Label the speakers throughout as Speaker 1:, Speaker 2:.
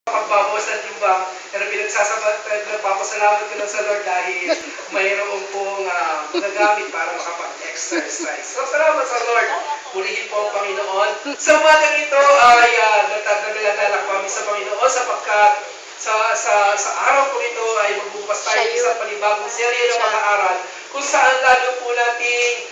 Speaker 1: pagbabawas ng timbang, pero nagpapasalamat ko lang sa Lord dahil mayroon pong magagamit para makapag-exercise. So, salamat sa Lord. Purihin po ang Panginoon. Sa umagang ito ay nagdadala ko kami sa Panginoon sapagkat sa araw po ito ay magbubukas tayo ng isang panibagong serye ng mga aral kung saan lalo po nating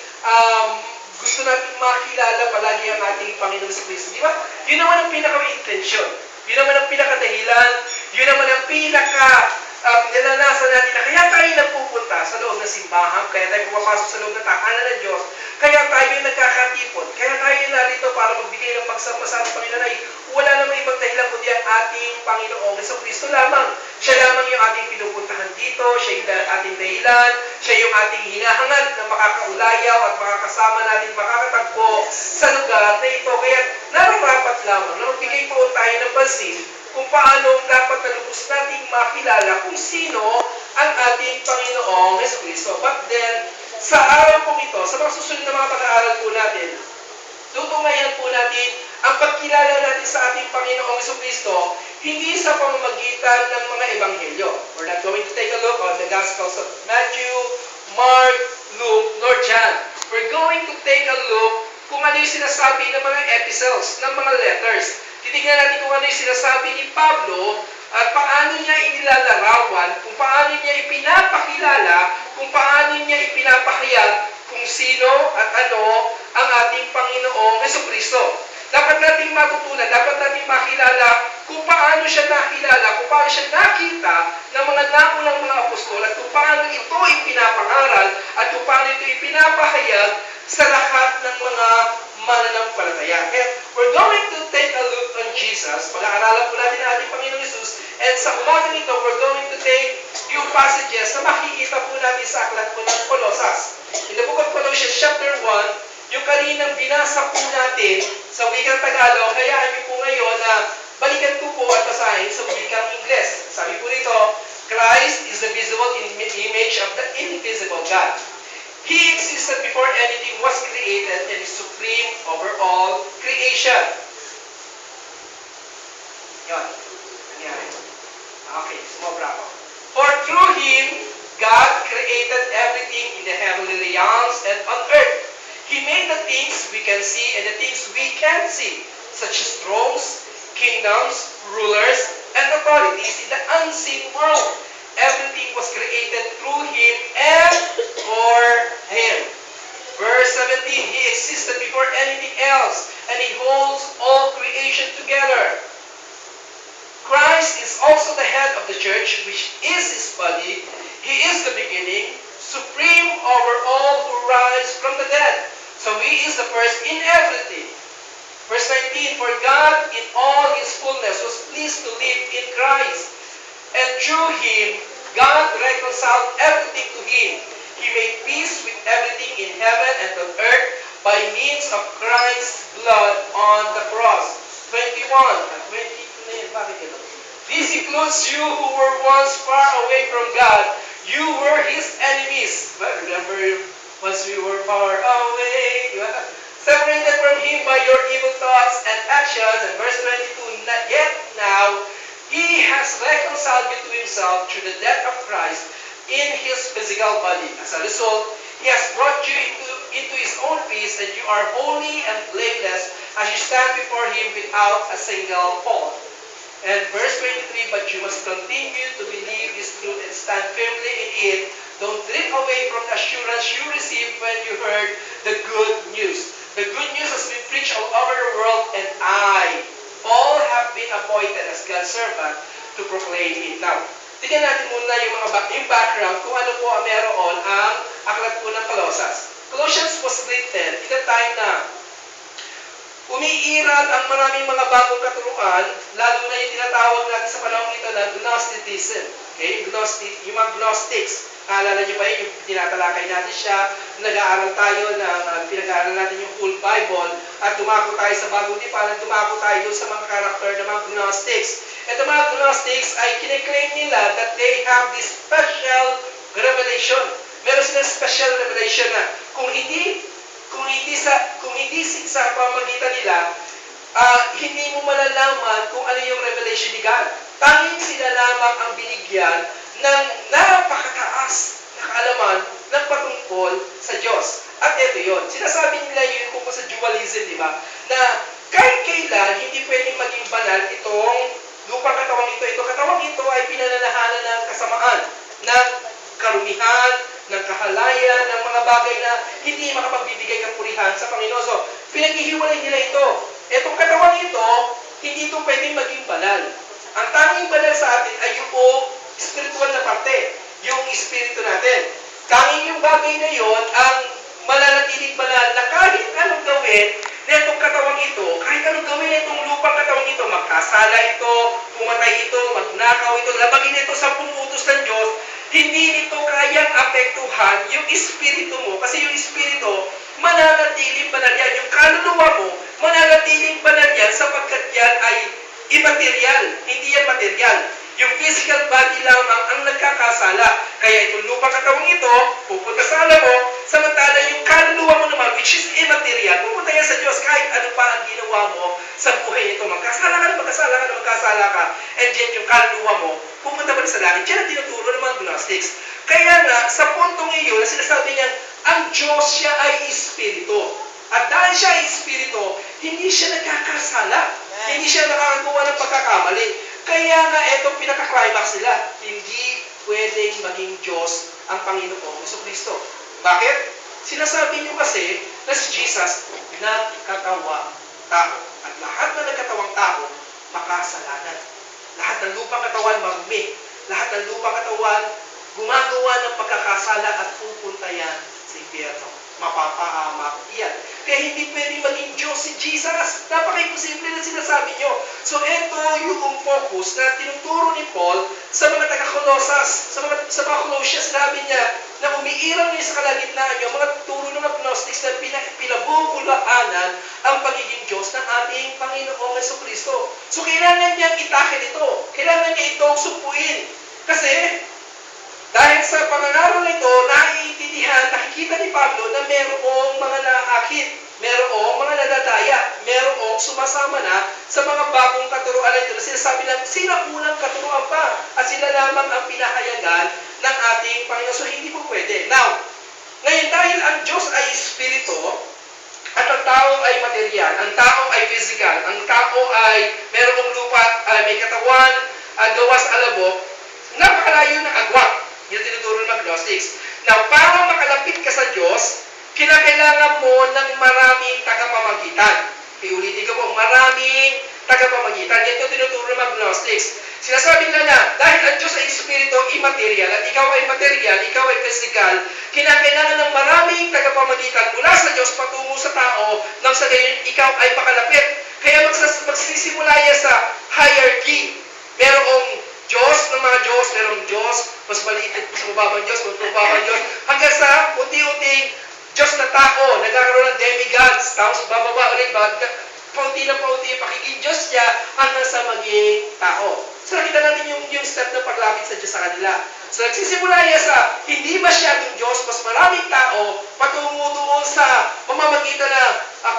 Speaker 1: gusto natin makilala palagi ang ating Panginoon sa Kristo. Di ba? Yun naman ang pinaka-intensyon. Yun naman ang pinaka-dahilan. Yun naman ang pinaka-nilanasan natin na kaya tayo nagpupunta sa loob ng simbahan, kaya tayo pumapasok sa loob ng tahanan ng Diyos, kaya tayo nagkakatipon, kaya tayo narito para magbigay ng pagsama-sama ng Panginoon ay wala namang ibang dahilan kundi ang ating Panginoong Hesus Kristo lamang. Siya lamang yung ating pinupuntahan dito, siya yung ating dahilan, siya yung ating hinahangad na makakaulayaw at makakasama natin, makakatagpo sa lugar na ito. Kaya nararapat lamang na magbigay po tayo ng pansin kung paano dapat na lubos nating makilala kung sino ang ating Panginoong Hesus Kristo. But then, sa araw po ito, sa mga susunod na mga pag-aaral po natin, tutungayan po natin ang pagkilala natin sa ating Panginoong Hesus Kristo hindi sa pamamagitan ng mga ebanghelyo. We're not going to take a look on the Gospels of Matthew, Mark, Luke, nor John. We're going to take a look kung ano yung sinasabi ng mga epistles, ng mga letters. Titignan natin kung ano yung sinasabi ni Pablo at paano niya inilalarawan, kung paano niya ipinapakilala, kung paano niya ipinapahayag kung sino at ano ang ating Panginoong Jesucristo. Dapat nating matutunan, dapat nating makilala kung paano siya nakilala, kung paano siya nakita ng mga naunang mga apostol at kung paano ito ipinapangaral at kung paano ito ipinapahayag sa lahat ng mga mananampalataya. Kaya we're going to take a look on Jesus. Pag-aaralan po natin ang ating Panginoong Hesus. And sa umaga nito, we're going to take yung passages na makikita po natin sa aklat po ng Colosas. In the book of Colossians chapter 1, yung kaninang binasa po natin sa wikang Tagalog, hayaan niyo po ngayon na balikan ko po at basahin sa wikang Ingles. Sabi po rito, Christ is the visible image of the invisible God. He existed before anything was created and is supreme over all creation. Yan. Nangyari. Okay, sumobra ako. For through Him, God created everything in the heavenly realms and on earth. He made the things we can see and the things we can't see, such as thrones, kingdoms, rulers, and authorities in the unseen world. Everything was created through Him and for Him. Verse 17, He existed before anything else, and He holds all creation together. Christ is also the head of the church, which is His body. He is the beginning, supreme over all who rise from the dead. So He is the first in everything. Verse 19, For God in all His fullness was pleased to live in Christ. And through Him, God reconciled everything to Him. He made peace with everything in heaven and on earth by means of Christ's blood on the cross. 21 and 22. Bakit ito? This includes you who were once far away from God. You were His enemies. But remember, once we were far away, separated from Him by your evil thoughts and actions. And verse 22, Yet now, He has reconciled you to Himself through the death of Christ in His physical body. As a result, He has brought you into His own peace, and you are holy and blameless as you stand before Him without a single fault. And verse 23, But you must continue to believe this truth and stand firmly in it. Don't drift away from the assurance you received when you heard the good news. The good news has been preached all over the world, and I, Paul, have been appointed as God's servant to proclaim it now. Tignan natin muna yung background kung ano po ang meron ang aklat po ng Colossus. Colossians was written in the time na umiiral ang maraming mga bagong katuruan, lalo na yung tinatawag natin sa panahon ito na Gnosticism. Okay? Yung mga Gnostics. Naalala niyo ba yung tinatalakay natin siya, nag-aaral tayo pinag-aaral natin yung full Bible, at dumako tayo sa bagong tipan, at dumako tayo sa mga karakter ng mga Gnostics. At ang mga Gnostics ay kiniklaim nila that they have this special revelation. Meron silang special revelation na kung hindi sa pamagitan nila, hindi mo malalaman kung ano yung revelation ni God. lamang ang binigyan ng napakataas na kaalaman ng patungkol sa Diyos. At ito yun, sinasabi nila yun kung sa dualism, di ba? Na kahit kailan, hindi pwedeng maging banal itong lupang katawang ito. Ito katawang ito ay pinananahanan ng kasamaan, ng karumihan, ng kahalayan, ng mga bagay na hindi makapagbibigay kapurihan sa Panginoon. So, pinaghihiwalay nila ito. Itong katawang ito, hindi ito pwedeng maging banal. Ang tanging banal sa atin ay yung spiritual na parte, yung espiritu natin. Tanging yung bagay na yon ang mananatiling banal na kahit anong gawin na itong katawang ito, kahit anong gawin na itong lupang katawang ito, magkasala ito, pumatay ito, magnakaw ito, labagin ito sa utos ng Diyos, hindi nito kayang apektuhan yung espiritu mo. Kasi yung espiritu, mananatiling banal yan. Yung kaluluwa mo, mananatiling banal yan sapagkat yan ay immaterial, hindi yan material. Yung physical body lamang ang nagkakasala. Kaya itong lupang katawang ito, pupunta sa alam mo, samantala yung kaluluwa mo naman, which is immaterial, pupunta yan sa Diyos kahit ano pa ang ginawa mo sa buhay nito. Magkasala ka na, magkasala ka na, magkasala ka. And yet yung kaluluwa mo, pupunta pa rin sa langit. Yan ang tinuturo ng mga Gnostics. Kaya nga, sa puntong iyon, na sinasabi niya, ang Diyos siya ay espiritu. At dahil siya ay espiritu, hindi siya nagkakasala. Hindi siya nakakagawa ng pagkakamali. Kaya nga, itong pinaka-climax nila, hindi pwedeng maging Diyos ang Panginoong Jesucristo. Bakit? Sinasabi niyo kasi na si Jesus nagkatawang tao. At lahat na nagkatawang tao, makasalanan. Lahat ng lupang katawan, marumi. Lahat ng lupang katawan, gumagawa ng pagkakasala at pupunta yan sa impyerno. Mapapahamak yan. Kaya hindi pwedeng maging Diyos si Jesus. Napaka-imposible na sinasabi nyo. So, ito yung focus na tinuturo ni Paul sa mga taga-Colosas. Sa mga Colossians, sinabi niya na umiirang niya sa kalagitnaan niyo, mga turo ng Gnostics na pinabubulaanan ang pagiging Diyos ng ating Panginoong Jesucristo. So, kailangan niyang itakil ito. Kailangan niya itong supuin. Kasi, dahil sa pangangaral nito, naiintindihan, nakikita ni Pablo na merong mga naakit, merong mga nadadaya, merong sumasama na sa mga bagong katuruan nito. Sinasabi lang, sila unang katuruan pa at sila lamang ang pinahayagan ng ating Panginoon. So, hindi po pwede. Now, ngayon dahil ang Diyos ay espiritu, at ang tao ay material, ang tao ay physical, ang tao ay merong lupa, may katawan, gawa sa alabok, napakalayo ng agwat. Yung tinuturo ng Gnostics. Now, para makalapit ka sa Diyos, kinakailangan mo ng maraming tagapamagitan. Iulitin ko po, maraming tagapamagitan. Ito tinuturo ng Gnostics. Sinasabi nila na, dahil ang Diyos ay espiritu, immaterial, at ikaw ay material, ikaw ay physical, kinakailangan ng maraming tagapamagitan mula sa Diyos patungo sa tao nang sa gayon ikaw ay makalapit. Kaya magsisimula yan sa hierarchy. Merong Diyos ng mga Diyos, merong Diyos, mas maliit sa mababang Diyos, mas mababang Diyos, hanggang sa unti-unting Diyos na tao, nagkakaroon ng demigods, tapos bababa ulit, paunti na paunti, pakiging Diyos niya, hanggang sa maging tao. So nakita natin yung step na paglapit sa Diyos sa kanila. So nagsisimula yan sa hindi masyadong Diyos, mas maraming tao, patungo doon sa pamamagitan na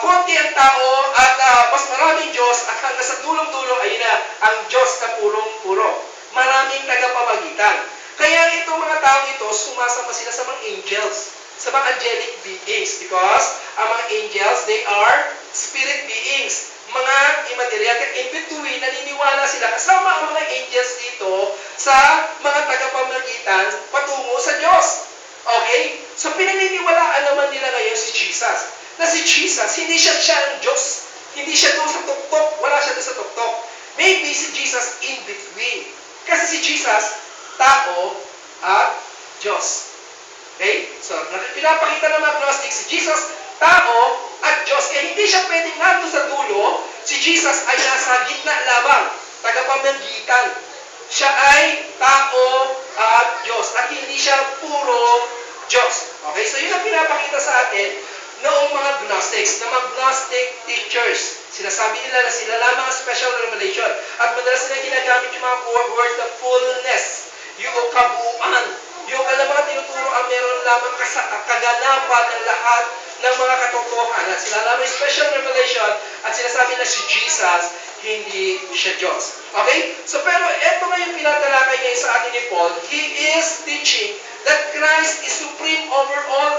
Speaker 1: konti ang tao at mas maraming Diyos, at hanggang sa dulong-dulo, ayun na, ang Diyos na purong-puro. Maraming tagapamagitan. Kaya itong mga tao ito, sumasama sila sa mga angels, sa mga angelic beings, because ang mga angels, they are spirit beings, mga immaterial. In between, naniniwala sila kasama ang mga angels dito sa mga tagapamagitan patungo sa Diyos. Okay? So pinaniniwalaan naman nila ngayon si Jesus. Na si Jesus, hindi siya ang Diyos. Hindi siya doon sa tuktok. Wala siya doon sa tuktok. Maybe si Jesus in between. Kasi si Jesus, tao at Diyos. Okay? So, pinapakita ng mga Gnostics, si Jesus, tao at Diyos. Kaya hindi siya pwedeng nandun sa dulo, si Jesus ay nasa gitna lamang, tagapamagitan. Siya ay tao at Diyos. At hindi siya puro Diyos. Okay? So, yun ang pinapakita sa atin noong mga Gnostics, na mga Gnostic teachers. Sinasabi nila na sila lamang ang special revelation. At madalas nila ginagamit yung mga words na fullness, yung kabuuan, yung alam mga tinuturo ang meron lamang kaganapan ng lahat ng mga katotohanan. Sila lamang special revelation at sinasabi na si Jesus, hindi siya Diyos. Okay? So pero eto nga yung pinatalakay ngayon sa atin ni Paul. He is teaching that Christ is supreme over all.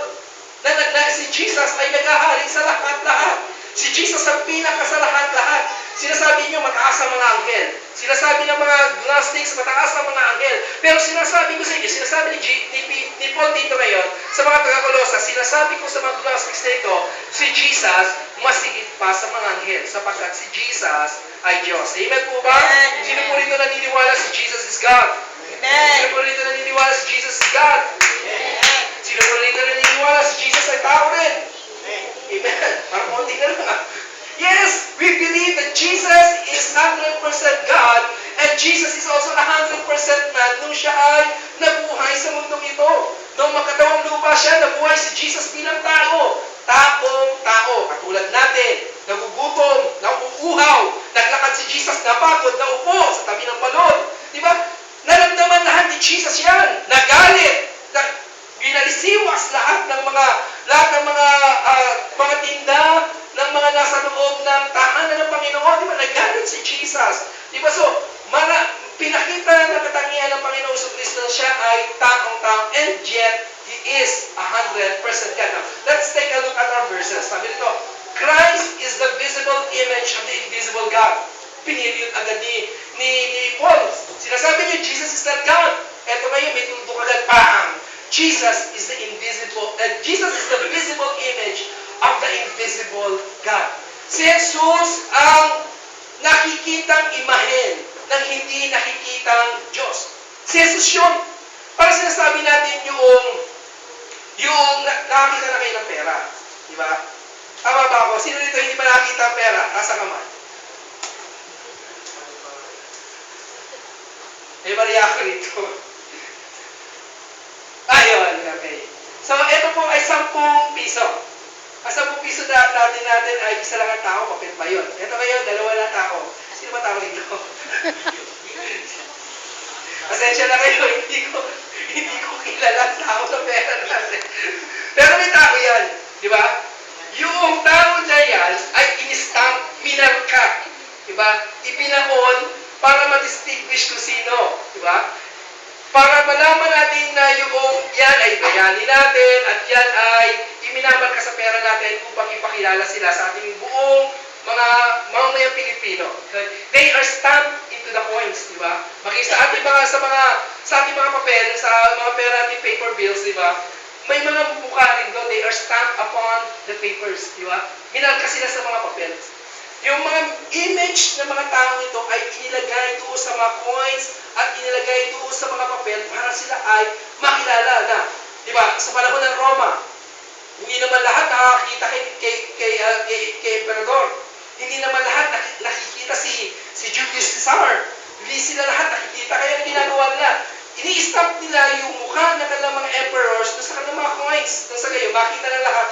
Speaker 1: Na si Jesus ay naghahari sa lahat-lahat. Si Jesus ang pinaka sa lahat-lahat. Sinasabi niyo mataas ang mga anghel. Sinasabi ng mga Gnostics mataas ang mga anghel. Pero sinasabi ko sa inyo, sinasabi ni Paul dito ngayon sa mga taga-Kolosa, sinasabi ko sa mga Gnostics dito, si Jesus masigit pa sa mga anghel sapagkat si Jesus ay Diyos. Amen po ba?
Speaker 2: Amen.
Speaker 1: Sino po rito naniniwala si Jesus is God?
Speaker 2: Amen.
Speaker 1: Sino po rito naniniwala si Jesus is God?
Speaker 2: Amen.
Speaker 1: Sino po rito naniniwala si Jesus ay tao rin? Amen. Parang konti na lang. Yes, we believe that Jesus is 100% God and Jesus is also 100% man nung siya ay nabuhay sa mundong ito. Nung makatawang lupa siya, nabuhay si Jesus bilang tao. Taong-tao, katulad natin, nagugutom, nauuhaw, naglakad si Jesus, napagod, naupo sa tabi ng balon. Di ba? Naramdaman lahat ni Jesus yan. Nagalit, binalisiwas lahat ng mga tinda ng mga nasa loob ng tahanan ng Panginoon. Di ba? Nagalit si Jesus. Di ba? So, pinakita ng katangian ng Panginoon sa Kristo na siya ay taong-tao and yet He is 100% God. Now, let's take a look at our verses. Sabi nito, Christ is the visible image of the invisible God. Pinili yun agad ni Paul. Sinasabi niya, Jesus is not God. Eto ngayon, may tuldok agad pahang. Jesus is the visible image of the invisible God. Si Jesus ang nakikitang imahen ng hindi nakikitang Diyos. Si Jesus yun. Para sinasabi natin yung nakakita na kayo ng pera. Di ba? Tama ba ako? Sino dito hindi pa nakakita ang pera? Taas ang kamay. May Maria ako rito. Ayun, okay. So, ito po ay 10 piso. Ang 10 piso natin ay isa lang ang tao, papel pa yun. Ito ngayon, 2 lang tao. Sino ba tao dito? Pasensya na kayo, hindi ko kilala ang tao na pera natin. Pero may tao yan, di ba? Yung tao na yan ay in-stamp, minarka. Di ba? Ipinaon para ma-distinguish kung sino. Di ba? Para malaman natin na yung yan ay bayani natin at yan ay iminamarka sa pera natin upang ipakilala sila sa ating buong mga mamamayang Pilipino. Okay? They are stamped into the coins, di ba? Sa ating mga papel, sa mga pera natin paper bills, di ba? May mga mukha rin doon, they are stamped upon the papers, di ba? Minarka sila sa mga papel. Yung mga image ng mga taong ito ay inilagay doon sa mga coins at inilagay doon sa mga papel para sila ay makilala na. Di ba? Sa panahon ng Roma, hindi naman lahat nakakita kay Emperador. Hindi naman lahat nakikita si Julius Caesar. Hindi sila lahat nakikita. Kaya ang ginagawa nila, ini-stamp nila yung mukha ng kanilang mga emperors doon sa kanilang mga coins. Doon sa gayo, makita ng lahat,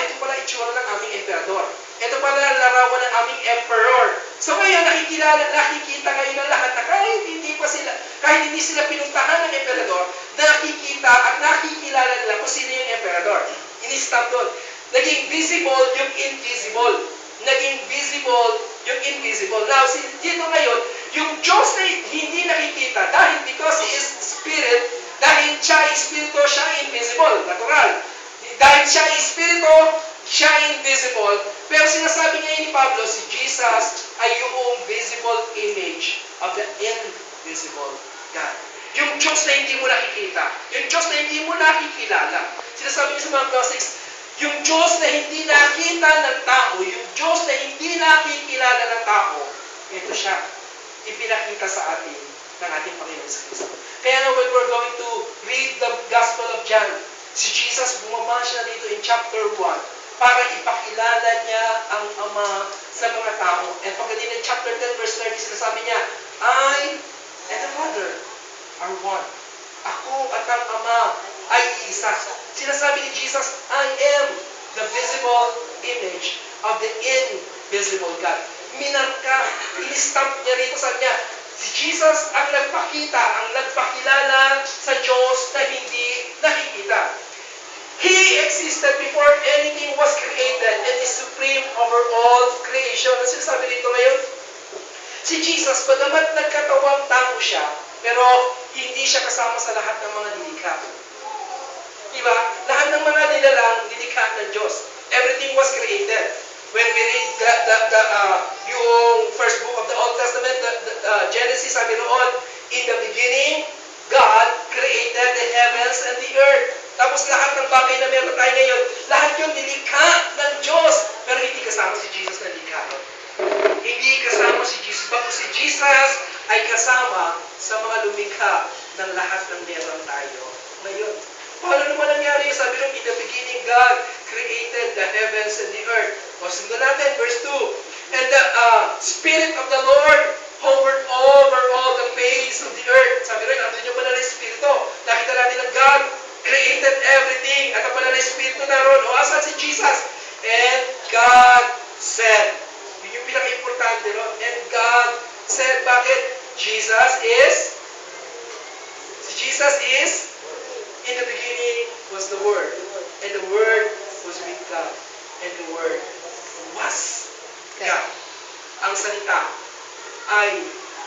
Speaker 1: ito pala itsura ng aming emperador. Ito pala ang larawan ng aming emperor. So ngayon, nakikita ngayon ng lahat na kahit hindi sila pinuntahan ng emperador, nakikita at nakikilala nila kung sino yung emperador. Ini-stamp doon. Naging visible yung invisible. Naging visible yung invisible. Now, dito ngayon, yung Diyos na hindi nakikita, dahil because He is Spirit, dahil siya ay Espiritu, siya ay invisible, natural. Dahil siya ay Espiritu, siya ay invisible. Pero sinasabi ngayon ni Pablo, si Jesus ay yung visible image of the invisible God. Yung Diyos na hindi mo nakikita. Yung Diyos na hindi mo nakikilala. Sinasabi niya sa mga Gnostics, yung Diyos na hindi nakita ng tao, yung Diyos na hindi nakikilala ng tao, ito siya, ipinakita sa atin ng ating Panginoon sa Kristo. Kaya na when we're going to read the Gospel of John, si Jesus bumaba siya dito in chapter 1 para ipakilala niya ang Ama sa mga tao. And pagdating ng chapter 10 verse 30, sinasabi niya, I and the Father are one. Ako at ang Ama ay isa. Sinasabi ni Jesus, I am the visible image of the invisible God. Minarka, in-stamp niya rito sa niya. Si Jesus ang nagpakita, ang nagpakilala sa Diyos na hindi nakikita. He existed before anything was created and is supreme over all creation. Ano sinasabi dito ngayon? Si Jesus, bagamat nagkatawang tao siya, pero hindi siya kasama sa lahat ng mga nilikha. Diba? Lahat ng mga nilalang nilikha ng Diyos. Everything was created. When we read yung first book of the Old Testament, Genesis, sabi noon, in the beginning, God created the heavens and the earth. Tapos lahat ng bagay na meron tayo ngayon, lahat yung nilikha ng Diyos. Pero hindi kasama si Jesus na nilikha. Hindi kasama si Jesus. Bago si Jesus ay kasama sa mga lumikha ng lahat ng meron tayo ngayon. Paano naman nangyari? Sabi nung in the beginning, God created the heavens and the earth. O sundan natin, verse 2. And the Spirit of the Lord hovered over all the face of the earth. Sabi rin, andun yung banal na Espiritu. Nakita natin na God created everything. At ang banal na Espiritu naroon. O asan si Jesus? And God said. Yun yung pinaka-importante, no? And God said, bakit? Si Jesus is, in the beginning was the Word. And the Word was with God. And the Word was God. Ang salita ay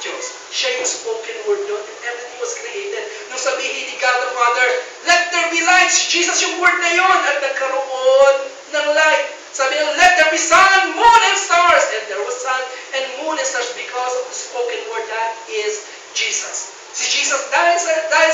Speaker 1: Diyos. Siya yung spoken word doon. And everything was created. Nung sabihin ni God the Father, let there be light. Jesus yung word na yon. At nagkaroon ng light. Sabi niya, let there be sun, moon, and stars. And there was sun and moon and stars because of the spoken word. That is Jesus. Si Jesus, dahil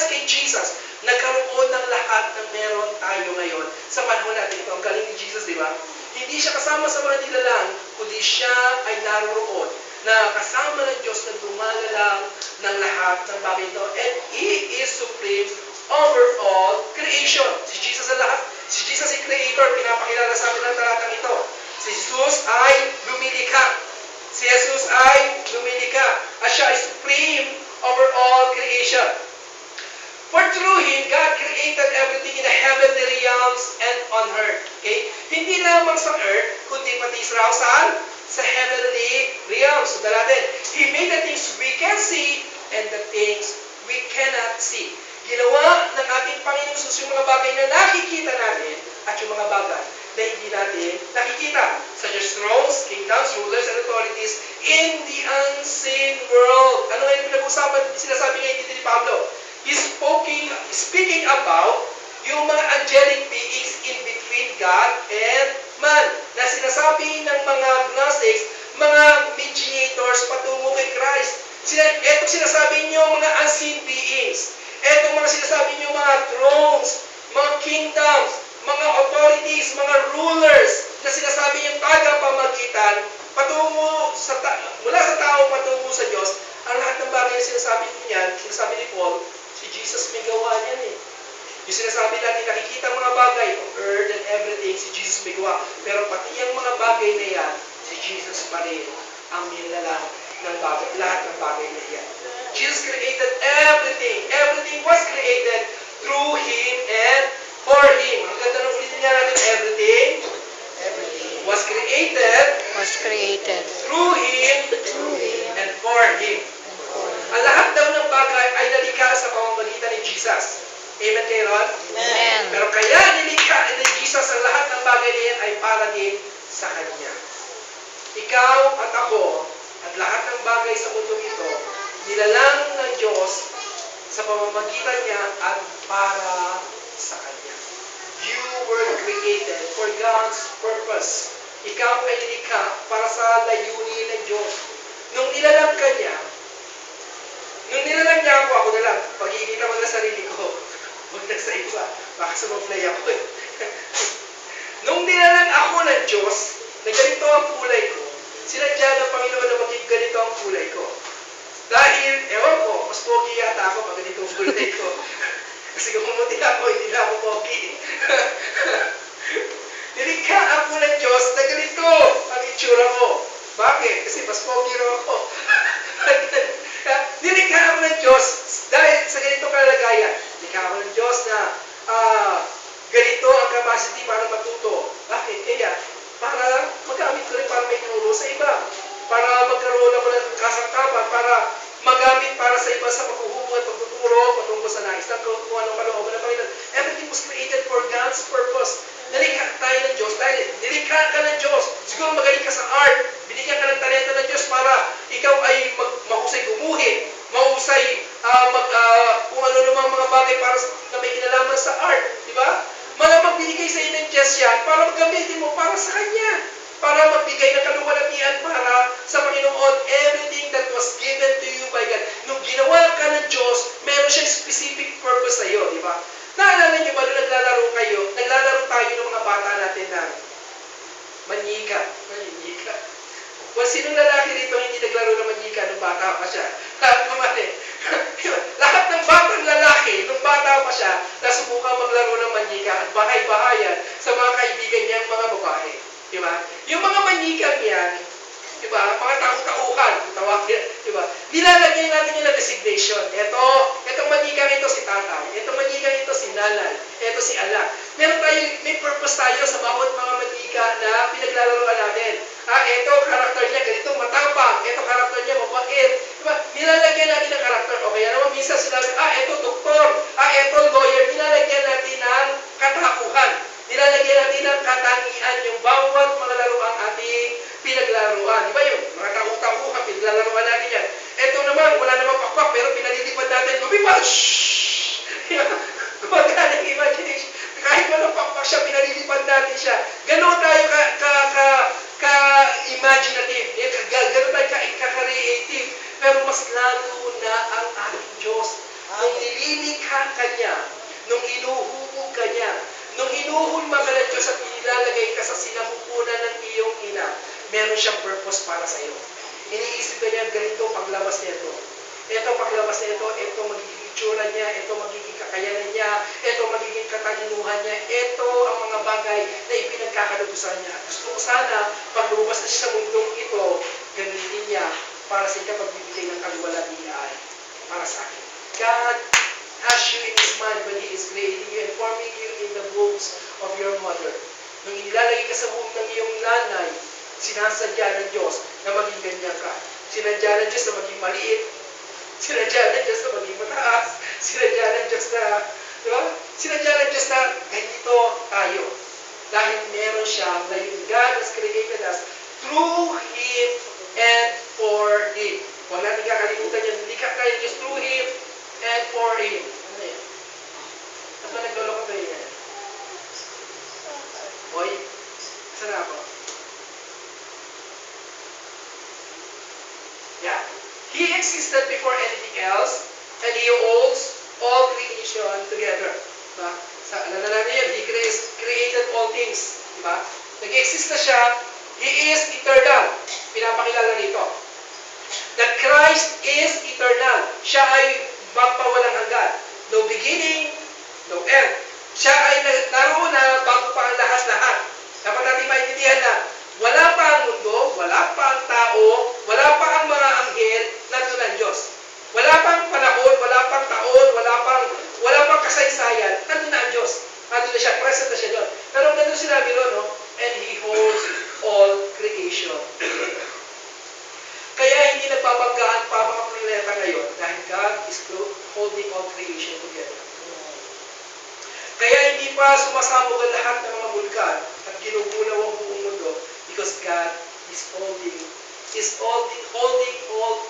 Speaker 1: kay Jesus, nagkaroon ng lahat ng meron tayo ngayon sa panahon natin ito. Ang galing ni Jesus, di ba? Hindi siya kasama sa mga nilalang, kundi siya ay naroon na kasama ng Diyos na lumalalang ng lahat ng bagay ito. And He is supreme over all creation. Si Jesus ang lahat. Si Jesus ay creator. Pinapakilala sa amin ng talatang ito. Si Jesus ay lumilikha. Si Jesus ay lumilikha. At siya ay supreme over all creation. For through Him, God created everything in the heavenly realms and on earth. Okay? Hindi lamang sa earth, kundi pati saan? Sa heavenly realms. So, natin, He made the things we can see and the things we cannot see. Ginawa ng ating Panginoon Jesus yung mga bagay na nakikita natin at yung mga bagay na hindi natin nakikita. Such as thrones, kingdoms, rulers, and authorities in the unseen world. Ano nga yung pinag-usapan, sinasabi ngayon dito ni Pablo? He's speaking about yung mga angelic beings in between God and man. Na sinasabi ng mga Gnostics, mga mediators patungo kay Christ. Etong sinasabi niyo mga unseen beings. Etong mga sinasabi niyo mga thrones, mga kingdoms, mga authorities, mga rulers, na sinasabi niyong tagapamagitan patungo mula sa tao patungo sa Diyos. Ang lahat ng bagay na sinasabi niyan, sinasabi ni Paul, si Jesus may gawa niyan eh. Yung sinasabi natin, nakikita mga bagay, on earth and everything, si Jesus may gawa. Pero pati yung mga bagay na yan, si Jesus pa rin ang nilalang ng bagay, lahat ng bagay na yan. Jesus created everything. Everything was created through Him and for Him. Ang ganda ng ulitin nga natin, everything was created through Him and for Him. Ang lahat daw ng bagay ay nalikha sa pamamagitan ni Jesus. Amen kayo ron?
Speaker 2: Amen.
Speaker 1: Pero kaya nilikha ni Jesus ang lahat ng bagay na yan ay para din sa Kanya. Ikaw at ako at lahat ng bagay sa mundo ito, nilalang ng Diyos sa pamamagitan niya at para sa Kanya. You were created for God's purpose. Ikaw ay nilikha para sa layunin ng Diyos. Nung nilalang ka niya, ako na lang, pag-iinita mo na sarili ko, huwag na sa iba, baka sumablay ako eh. Nung nilalang ako ng Diyos, na ganito ang kulay ko, sinadya ng Panginoon na maging ganito ang kulay ko. Dahil, ewan ko, mas pogi yata ako pag ganito ang kulay ko. Kasi kung pumuti ako, hindi na ako pogi. Nilikha ako ng Diyos na ganito ang itsura ko. Bakit? Kasi mas pogi raw ako. Nilikha ako ng Diyos dahil sa ganitong kalagayan. Nilikha ako ng Diyos na ganito ang capacity para matuto. Bakit? Kaya, para magamit ko rin para may turo sa iba. Para magkaroon ako ng kasangkapan, para magamit para sa iba sa paghuhubog at pagtuturo patungkol sa nais ng kung anong kalooban ng Panginoon. Everything was created for God's purpose. Nilikha tayo ng Diyos dahil nilikha ka ng Diyos. Siguro magaling ka sa art, Binigyan ka ng talento ng Diyos para ikaw ay mahusay gumuhit, mahusay kung ano namang mga bagay para na may kinalaman sa art, di ba? Malamang binigay sa iyo ng Diyos yan para gamitin mo para sa Kanya. Para magbigay ng kaluwalhatian para sa Panginoon, everything that was given to you by God. Nung ginawa ka ng Diyos, meron siyang specific purpose sa iyo, di ba? Naalala niyo ba nung naglalaro kayo, naglalaro tayo ng mga bata natin na manyika. Well, sinong lalaki rito hindi naglaro ng manyika nung bata pa siya? Lahat naman eh. Lahat ng batang lalaki, nung bata pa siya, nasubukan maglaro ng manyika at bahay-bahayan sa mga kaibigan niyang mga babae. Diba? Yung mga manikang yan, diba? Mga tauhan, tawagin, diba? Nilalagyan natin yung designation. Itong manikang ito si tatay, itong manikang ito si nanay, ito si anak. May purpose tayo sa bawat mga manika na pinaglalaroan natin. Ito, karakter niya, ganito, matapang. Ito, karakter niya, mabait. Diba? Nilalagyan natin ng karakter. O kaya naman, minsan sinabi, ito, doktor. Ito, lawyer. Nilalagyan natin ng katakuhan. Nilalagyan natin ng katangian yung bawat mga laruan ating pinaglaruan. Di ba yun? Mga tauhan, pinaglalaruan natin yan. Ito naman, wala namang pakpak, pero pinalilipad natin, lumipad! Shhh! Gumagana ng imagination. Kahit walang pakpak siya, pinalilipad natin siya. Ganon tayo ka-imaginative. Ganon tayo ka-creative. Pero mas lalo na ang ating Diyos. Nung nililikha ka niya, nung inuhubog ka niya, nung inuhulma ka ng Diyos at inilalagay ka sa sinapupunan ng iyong ina, meron siyang purpose para sa iyo. Iniisip ka niya, ganito paglabas nito. Ito paglabas nito, ito magiging itsura niya, ito magiging kakayanan niya, ito magiging katalinuhan niya, ito ang mga bagay na ipinagkakalubusan niya. Gusto ko sana, pag lumabas na siya sa mundong ito, gamitin niya para sa ikapagbibigay ng kaluwalhatian para sa akin. God has you in His mind when He is creating you and forming you in the wombs of your mother. Nung inilalagay ka sa womb ng iyong nanay, sinasadya ng Diyos na maging ganyan ka. Sinadya ng Diyos na maging maliit. Sinadya ng Diyos na maging mataas. Sinadya ng Diyos na, di ba? Sinadya ng Diyos na ganito tayo. Dahil meron siya na yung God has created us through Him and for Him. Huwag natin kakalimutan yan. Hindi ka tayo Diyos through Him and for Him. Ano yan? At ba naglolo ka ba yan? Hoy, saan ako? Yeah. He existed before anything else, and He holds all creation together. Diba? Alala natin yan, He created all things. Diba? Nag-exist na siya, He is eternal. Pinapakilala rito. That Christ is eternal. Siya ay magpawalang hanggan. No beginning, no end. Siya ay naroon na bago pa ang lahat-lahat. Dapat natin maintindihan na wala pa ang mundo, wala pa ang tao, wala pa ang mga anghel, nandun ang Diyos. Wala pang panahon, wala pang taon, wala pang kasaysayan, nandun na ang Diyos. Nandun na siya, present na siya doon. Pero nandun sinabi ron, no? And He holds all creation. Kaya hindi nagbabanggaan pa mga planeta ngayon dahil God is holding all creation together. Kaya hindi pa sumasabog ang lahat ng mga bulkan at ginugulaw ang buong mundo because God is holding all